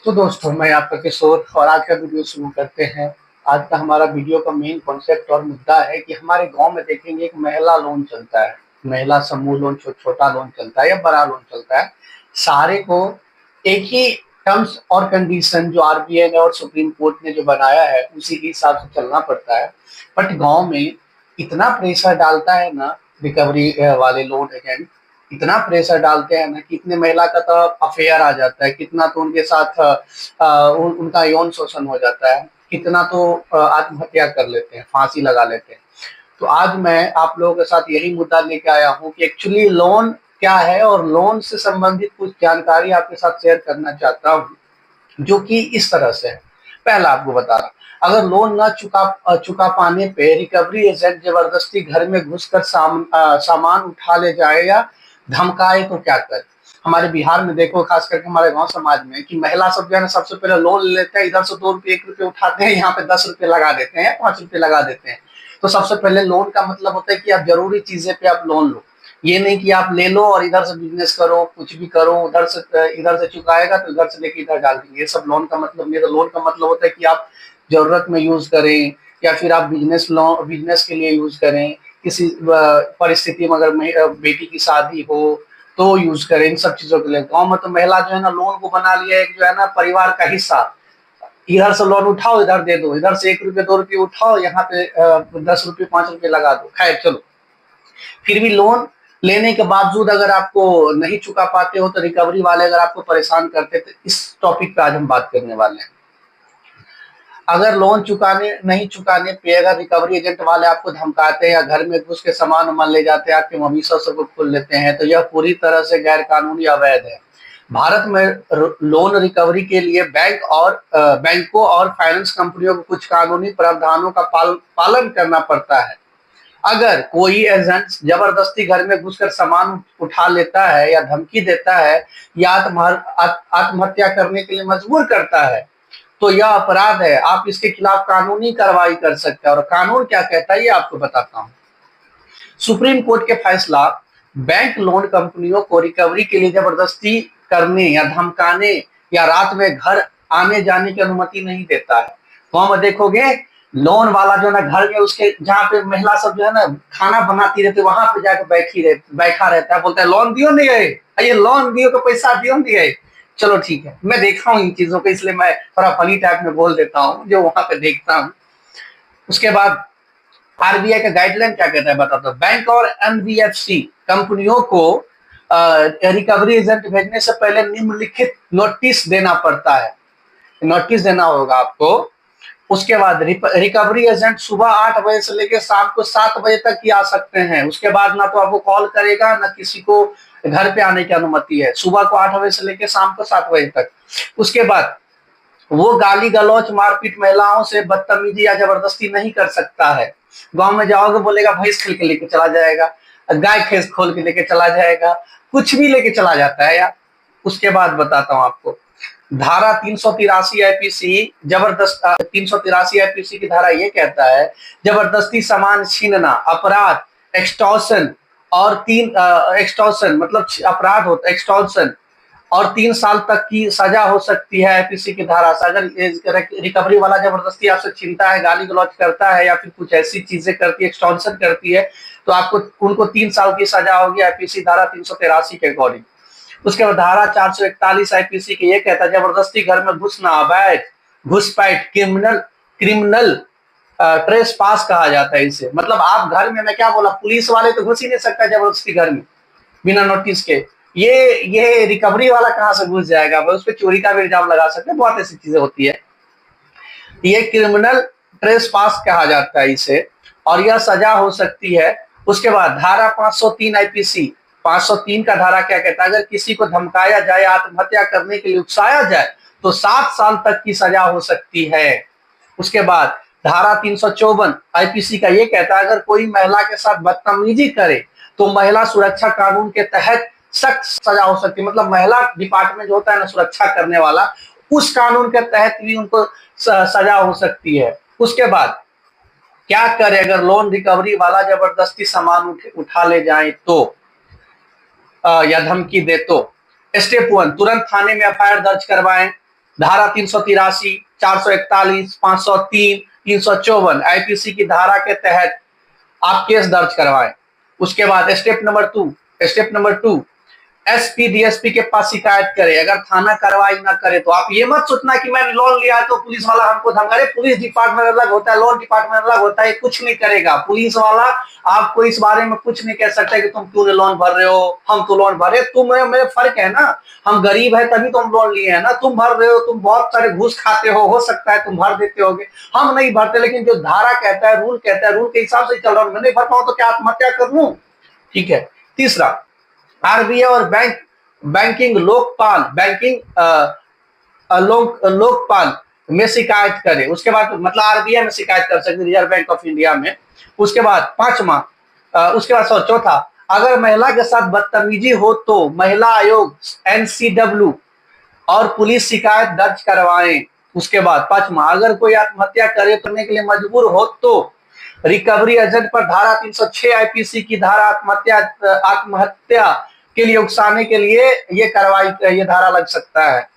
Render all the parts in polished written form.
तो दोस्तों, मैं आपका किशोर और आज का वीडियो शुरू करते हैं। आज का हमारा वीडियो का मेन कॉन्सेप्ट और मुद्दा है कि हमारे गांव में देखेंगे एक महिला लोन चलता है, महिला समूह लोन, छोटा लोन चलता है या बड़ा लोन चलता है। सारे को एक ही टर्म्स और कंडीशन जो आरबीआई ने और सुप्रीम कोर्ट ने जो बनाया है उसी के हिसाब से चलना पड़ता है। बट गाँव में इतना प्रेशर डालता है ना रिकवरी वाले लोन एजेंट, इतना प्रेशर डालते हैं ना कि इतने महिला का तो अफेयर आ जाता है, कितना तो उनके साथ उनका यौन शोषण हो जाता है, कितना तो आत्महत्या कर लेते हैं, फांसी लगा लेते हैं। तो आज मैं आप लोगों के साथ यही मुद्दा लेके आया हूँ कि एक्चुअली लोन क्या है और लोन से संबंधित कुछ जानकारी आपके साथ शेयर करना चाहता हूँ, जो कि इस तरह से है। पहला आपको बता रहा, अगर लोन ना चुका पाने पे रिकवरी एजेंट जबरदस्ती घर में घुसकर सामान उठा ले जाए या धमकाए तो क्या करे। हमारे बिहार में देखो, खास करके हमारे गांव समाज में, कि महिला सब जो है ना सबसे पहले लोन ले लेते हैं, इधर से 2 रुपये 1 रुपये उठाते हैं, यहाँ पे 10 रुपये लगा देते हैं, 5 रुपये लगा देते हैं। तो सबसे पहले लोन का मतलब होता है कि आप जरूरी चीजें पे आप लोन लो, ये नहीं कि आप ले लो और इधर से बिजनेस करो, कुछ भी करो, इधर से चुकाएगा तो इधर से लेके इधर डाल देंगे। ये सब लोन का मतलब, मेरा लोन का मतलब होता है कि आप जरूरत में यूज करें या फिर आप बिजनेस के लिए यूज करें, किसी परिस्थिति में अगर बेटी की शादी हो तो यूज करें, इन सब चीजों के लिए। गाँव में तो महिला जो है ना लोन को बना लिया एक जो है ना परिवार का हिस्सा, इधर से लोन उठाओ इधर दे दो, इधर से 1 रुपये 2 रुपये उठाओ, यहाँ पे 10 रुपये 5 रुपये लगा दो। खैर चलो, फिर भी लोन लेने के बावजूद अगर आपको नहीं चुका पाते हो तो रिकवरी वाले अगर आपको परेशान करते, तो इस टॉपिक पे आज हम बात करने वाले हैं। अगर लोन नहीं चुकाने पे अगर रिकवरी एजेंट वाले आपको धमकाते हैं या घर में घुस के सामान उमान ले जाते हैं, आपके मवेशियों सबको खोल लेते हैं, तो यह पूरी तरह से गैर कानूनी अवैध है। भारत में लोन रिकवरी के लिए बैंकों और फाइनेंस कंपनियों को कुछ कानूनी प्रावधानों का पालन करना पड़ता है। अगर कोई एजेंट जबरदस्ती घर में घुसकर सामान उठा लेता है या धमकी देता है या आत्महत्या करने के लिए मजबूर करता है तो यह अपराध है। आप इसके खिलाफ कानूनी कार्रवाई कर सकते हैं। और कानून क्या कहता है ये आपको बताता हूँ। सुप्रीम कोर्ट के फैसला बैंक लोन कंपनियों को रिकवरी के लिए जबरदस्ती करने या धमकाने या रात में घर आने जाने की अनुमति नहीं देता है। वहां में देखोगे लोन वाला जो है ना घर में उसके जहाँ पे महिला सब जो है ना खाना बनाती रहती है वहां पे जाकर बैठा रहता है, बोलता है लोन दियो नहीं है, ये लोन दियो का पैसा दियो नहीं है। चलो ठीक है, मैं देखा हूँ इन चीजों को, इसलिए मैं थोड़ा फनी टाइप में बोल देता हूँ जो वहां पे देखता हूँ। उसके बाद आरबीआई का गाइडलाइन क्या कहता है बताता हूँ। बैंक और एनबीएफसी कंपनियों को रिकवरी एजेंट भेजने से पहले निम्नलिखित नोटिस देना पड़ता है, नोटिस देना होगा आपको। उसके बाद रिकवरी एजेंट सुबह 8 बजे से लेकर शाम को 7 बजे तक ही आ सकते हैं। उसके बाद ना तो आपको कॉल करेगा ना किसी को घर पे आने की अनुमति है, सुबह को 8 बजे से लेकर शाम को 7 बजे तक। उसके बाद वो गाली गलौच मारपीट महिलाओं से बदतमीजी या जबरदस्ती नहीं कर सकता है। गांव में जाओगे बोलेगा भैंस खेल के लेके चला जाएगा, गाय भैंस खोल के लेके चला जाएगा, कुछ भी लेके चला जाता है यार। उसके बाद बताता हूँ आपको, धारा 383 आईपीसी जबरदस्त 383 आईपीसी की धारा ये कहता है जबरदस्ती सामान छीनना अपराध एक्सटॉर्शन और एक्सटॉर्शन मतलब अपराध होता है एक्सटॉर्शन और 3 साल तक की सजा हो सकती है आईपीसी की धारा से। अगर रिकवरी वाला जबरदस्ती आपसे छीनता है, गाली गलौज करता है या फिर कुछ ऐसी चीजें करती है, एक्सटॉर्शन करती है, तो उनको 3 साल की सजा होगी आईपीसी धारा 383 के अकॉर्डिंग। उसके बाद धारा 441 आईपीसी के ये कहता है जबरदस्ती घर में घुसना अवैध घुसपैठ क्रिमिनल ट्रेस पास कहा जाता है इसे। मतलब आप घर में, मैं क्या बोला, पुलिस वाले तो घुस ही नहीं सकता जबरदस्ती घर में बिना नोटिस के, ये रिकवरी वाला कहां से घुस जाएगा। उस पर चोरी का भी इल्जाम लगा सकते हैं, बहुत ऐसी चीजें होती है। ये क्रिमिनल ट्रेस पास कहा जाता है इसे और यह सजा हो सकती है। उसके बाद धारा 503 आईपीसी 503 का धारा क्या कहता है, अगर किसी को धमकाया जाए आत्महत्या करने के लिए उकसाया जाए तो 7 साल तक की सजा हो सकती है। उसके बाद धारा 354 आईपीसी का ये कहता है अगर कोई महिला के साथ बदतमीजी करे तो महिला सुरक्षा कानून के तहत सख्त सजा हो सकती है। मतलब महिला डिपार्टमेंट जो होता है ना सुरक्षा करने वाला, उस कानून के तहत भी उनको सजा हो सकती है। उसके बाद क्या करे अगर लोन रिकवरी वाला जबरदस्ती सामान उठा ले जाए तो या धमकी दे तो। स्टेप 1 तुरंत थाने में एफआईआर दर्ज करवाएं। धारा 383, 441, 503, 354 आईपीसी की धारा के तहत आप केस दर्ज करवाएं। उसके बाद स्टेप नंबर 2 एसपी डीएसपी के पास शिकायत करें। अगर थाना कार्रवाई ना करे तो आप ये मत सोचना कि मैंने लोन लिया तो पुलिस वाला हमको धमका। पुलिस डिपार्टमेंट अलग होता है, लोन डिपार्टमेंट अलग होता है, कुछ नहीं करेगा पुलिस वाला। आपको इस बारे में कुछ नहीं कह सकता कि तुम क्यों लोन भर रहे हो, हम तो लोन भरे, तुम मेरे फर्क है ना। हम गरीब है तभी तुम लोन लिए है ना, तुम भर रहे हो, तुम बहुत सारे घूस खाते हो सकता है तुम भर देते होगे, हम नहीं भरते। लेकिन जो धारा कहता है, रूल कहता है, रूल के हिसाब से चल रहा हूं, मैं नहीं भर पाऊं तो क्या आत्महत्या कर लूं? ठीक है। तीसरा, आरबीआई और लोकपाल में शिकायत करे। उसके बाद मतलब आरबीआई में शिकायत कर सकते, रिजर्व बैंक ऑफ इंडिया में। उसके बाद चौथा, अगर महिला के साथ बदतमीजी हो तो महिला आयोग एनसीडब्ल्यू और पुलिस शिकायत दर्ज करवाएं। उसके बाद पांचवा, अगर कोई आत्महत्या करने के लिए मजबूर हो तो रिकवरी एजेंट पर धारा 306 आईपीसी की धारा आत्महत्या के लिए उकसाने के लिए ये धारा लग सकता है।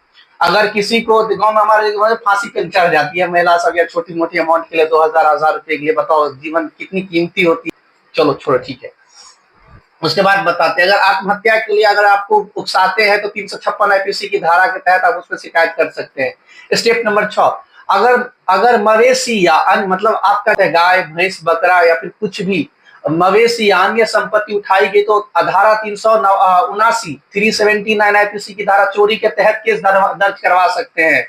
अगर किसी को गांव में हमारे फांसी पे चढ़ जाती है महिला सब, या छोटी मोटी अमाउंट के लिए 2000 रुपए के लिए, बताओ जीवन कितनी कीमती होती है। चलो छोड़ो, ठीक है। उसके बाद बताते हैं, अगर आत्महत्या के लिए अगर आपको उकसाते हैं तो 356 आईपीसी की धारा के तहत आप उस पर शिकायत कर सकते हैं। स्टेप नंबर 6, अगर मवेशी या अन्य मतलब आपका गाय भैंस बकरा या फिर कुछ भी मवेशी या अन्य संपत्ति उठाई गई तो धारा 379 आईपीसी की धारा चोरी के तहत केस दर्ज करवा सकते हैं।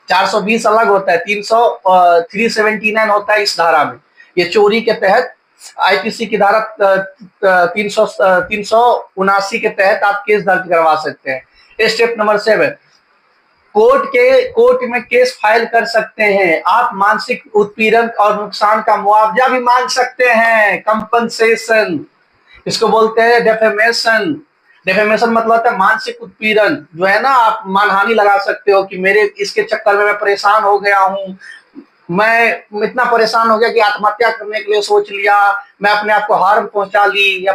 420 अलग होता है, 379 होता है इस धारा में। ये चोरी के तहत आईपीसी की धारा 379 के तहत आप केस दर्ज करवा सकते हैं। स्टेप नंबर 7, कोर्ट में केस फाइल कर सकते हैं। आप मानसिक उत्पीड़न और नुकसान का मुआवजा भी मांग सकते हैं, कंपनसेशन। इसको बोलते हैं डेफेमेशन। डेफेमेशन मतलब होता है मानसिक उत्पीड़न, जो है ना, आप मानहानि लगा सकते हो कि मेरे इसके चक्कर में मैं परेशान हो गया हूं, मैं इतना परेशान हो गया कि आत्महत्या करने के लिए सोच लिया, मैं अपने आप को हार्म पहुंचा लिया,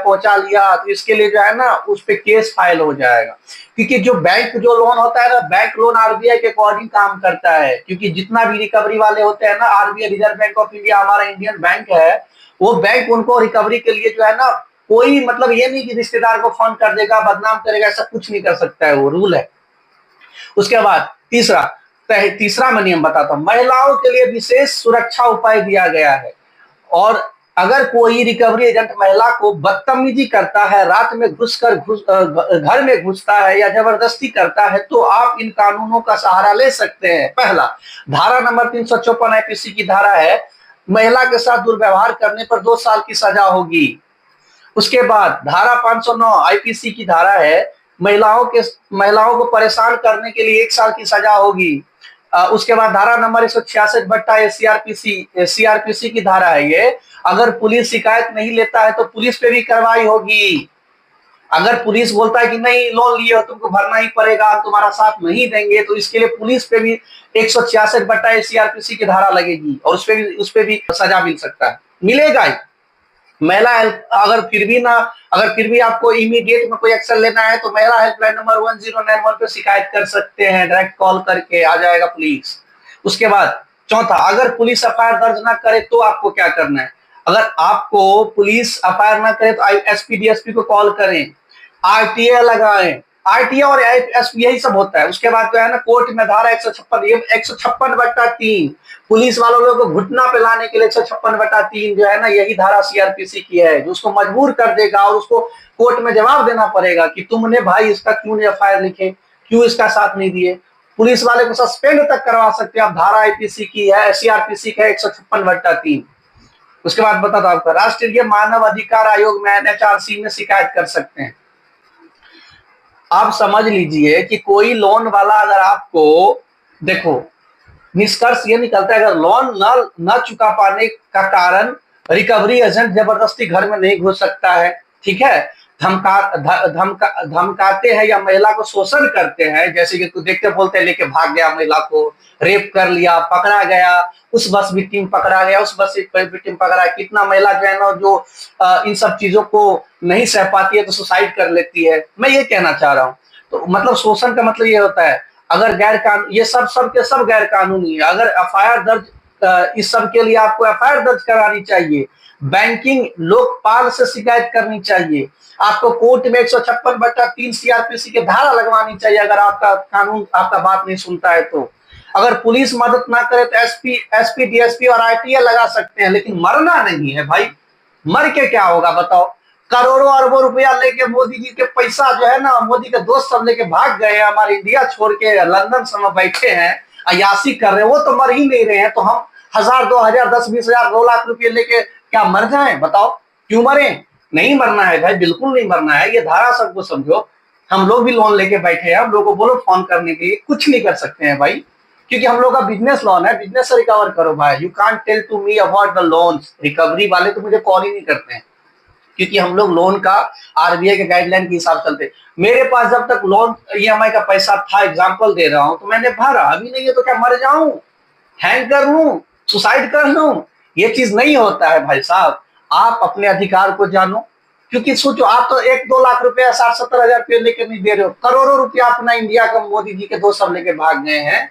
तो इसके लिए जो है ना उस पर केस फाइल हो जाएगा। क्योंकि जो लोन होता है ना, बैंक लोन आरबीआई के अकॉर्डिंग काम करता है। क्योंकि जितना भी रिकवरी वाले होते हैं ना, RBI reserve bank of India हमारा इंडियन बैंक है, वो बैंक उनको रिकवरी के लिए जो है ना, कोई मतलब ये नहीं कि रिश्तेदार को फोन कर देगा, बदनाम करेगा, ऐसा कुछ नहीं कर सकता है, वो रूल है। उसके बाद तीसरा मैं नियम बताता हूं, महिलाओं के लिए विशेष सुरक्षा उपाय दिया गया है। और अगर कोई रिकवरी एजेंट महिला को बदतमीजी करता है, रात में घर में घुसता है या जबरदस्ती करता है, तो आप इन कानूनों का सहारा ले सकते हैं। पहला, धारा नंबर 354 आईपीसी की धारा है, महिला के साथ दुर्व्यवहार करने पर 2 साल की सजा होगी। उसके बाद धारा 509 आईपीसी की धारा है, महिलाओं को परेशान करने के लिए 1 साल की सजा होगी। उसके बाद धारा नंबर 166 सीआरपीसी की धारा है ये, अगर पुलिस शिकायत नहीं लेता है तो पुलिस पे भी कार्रवाई होगी। अगर पुलिस बोलता है कि नहीं लोन लिए हो तुमको भरना ही पड़ेगा, हम तुम्हारा साथ नहीं देंगे, तो इसके लिए पुलिस पे भी 166 सीआरपीसी की धारा लगेगी और उस पे भी सजा मिल सकता है, मिलेगा ही। महिला हेल्प अगर फिर भी आपको इमीडिएट में कोई एक्शन लेना है तो महिला हेल्पलाइन नंबर 1091 पे शिकायत कर सकते हैं, डायरेक्ट कॉल करके आ जाएगा पुलिस। उसके बाद चौथा, अगर पुलिस एफआईआर दर्ज ना करे तो आपको क्या करना है। अगर आपको पुलिस एफआईआर ना करे तो एसपी डीएसपी को कॉल करें, आरटीए लगाएं, आरटीए और एसपी यही सब होता है। उसके बाद जो है ना, कोर्ट में धारा 156/3 पुलिस वालों को घुटना पे लाने के लिए 156/3 जो है ना, यही धारा सीआरपीसी की है, जो उसको मजबूर कर देगा और उसको कोर्ट में जवाब देना पड़ेगा कि तुमने भाई इसका क्यों नहीं एफआईआर लिखे, क्यों इसका साथ नहीं दिए। पुलिस वाले को सस्पेंड तक करवा सकते हैं आप, धारा आईपीसी की है, सीआरपीसी का 156/3। उसके बाद बता दो, आपका राष्ट्रीय मानव अधिकार आयोग में एनएचआरसी में शिकायत कर सकते हैं। आप समझ लीजिए कि कोई लोन वाला अगर आपको, देखो निष्कर्ष ये निकलता है, अगर लोन न चुका पाने का कारण रिकवरी एजेंट जबरदस्ती घर में नहीं घुस सकता है, ठीक है, धमकाते हैं या महिला को शोषण करते हैं, जैसे कि देखते बोलते हैं लेके भाग गया, महिला को रेप कर लिया, पकड़ा गया, उस बस विक्टिम पकड़ा गया, उस बस विक्टिम पकड़ा, कितना महिला जो है ना, जो इन सब चीजों को नहीं सह पाती है तो सुसाइड कर लेती है। मैं ये कहना चाह रहा हूँ, तो मतलब शोषण का मतलब ये होता है, अगर गैर कानून, ये सब के सब गैर कानूनी है। अगर एफआईआर दर्ज, इस सब के लिए आपको एफआईआर दर्ज करानी चाहिए, बैंकिंग लोकपाल से शिकायत करनी चाहिए, आपको कोर्ट में 156/3 सीआरपीसी की धारा लगवानी चाहिए अगर आपका कानून आपका बात नहीं सुनता है तो। अगर पुलिस मदद ना करे तो एसपी डीएसपी और आईटीए लगा सकते हैं, लेकिन मरना नहीं है भाई। मर के क्या होगा बताओ? करोड़ों अरबों रुपया लेके मोदी जी के पैसा जो है ना, मोदी के दोस्त सब लेके भाग गए हैं, हमारे इंडिया छोड़ के लंदन समय बैठे हैं, अयासी कर रहे हैं। वो तो मर ही नहीं रहे हैं, तो हम 1000 2000 10 20 हजार 2 लाख रुपए लेके क्या मर जाएं? बताओ क्यों मरे? नहीं मरना है भाई, बिल्कुल नहीं मरना है। ये धारा सबको समझो। हम लोग भी लोन लेके बैठे हैं, हम लोग को बोलो फोन करने के लिए, कुछ नहीं कर सकते हैं भाई, क्योंकि हम लोग का बिजनेस लोन है। बिजनेस से रिकवर करो भाई। You can't tell to me about the loans. Recovery वाले तो मुझे कॉल ही नहीं करते हैं, क्योंकि हम लोग लोन का आरबीआई के गाइडलाइन के हिसाब से चलते। मेरे पास जब तक लोन ईएमआई का पैसा था, एग्जांपल दे रहा हूं, तो मैंने भरा। अभी नहीं है तो क्या मर जाऊं, हैंग कर लूं, सुसाइड कर लूं? ये चीज नहीं होता है भाई साहब। आप अपने अधिकार को जानो, क्योंकि सोचो, आप तो 1-2 लाख रुपया 60-70 हजार रुपये लेके नहीं दे रहे हो, करोड़ों रुपया अपना इंडिया का मोदी जी के दोस्त सब लेके भाग गए हैं।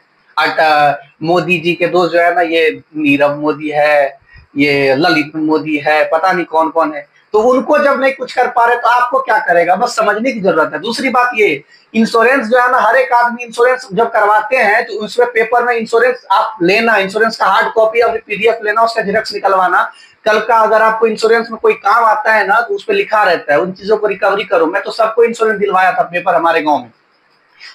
मोदी जी के दोस्त जो है ना, ये नीरव मोदी है, ये ललित मोदी है, पता नहीं कौन कौन है। तो उनको जब नहीं कुछ कर पा रहे तो आपको क्या करेगा? बस समझने की जरूरत है। दूसरी बात ये, इंश्योरेंस जो है ना, हर एक आदमी इंश्योरेंस जब करवाते हैं तो उसमें पेपर में इंश्योरेंस आप लेना, इंश्योरेंस का हार्ड कॉपी और पीडीएफ लेना, उसका जेरॉक्स निकलवाना। कल का अगर आपको इंश्योरेंस में कोई काम आता है ना, तो उस पर लिखा रहता है, उन चीजों को रिकवरी करो। मैं तो सबको इंश्योरेंस दिलवाया था पेपर हमारे गाँव में,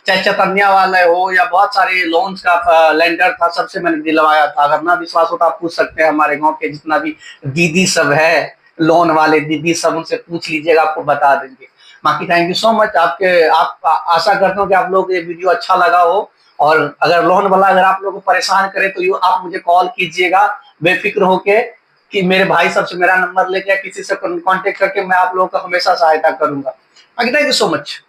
चाहे चतन्या वाला हो या बहुत सारे लोन्स का लेंडर था, सबसे मैंने दिलवाया था। अगर ना विश्वास हो तो आप पूछ सकते हैं, हमारे गांव के जितना भी दीदी सब है, लोन वाले दीदी सब, उनसे पूछ लीजिएगा, आपको बता देंगे। बाकी थैंक यू सो मच। आप आशा करता हूँ कि आप लोगों को ये वीडियो अच्छा लगा हो, और अगर लोन वाला अगर आप लोगों को परेशान करे तो आप मुझे कॉल कीजिएगा बेफिक्र होके, कि मेरे भाई सबसे मेरा नंबर लेके किसी से कॉन्टेक्ट करके मैं आप लोगों को हमेशा सहायता करूंगा। बाकी थैंक यू सो मच।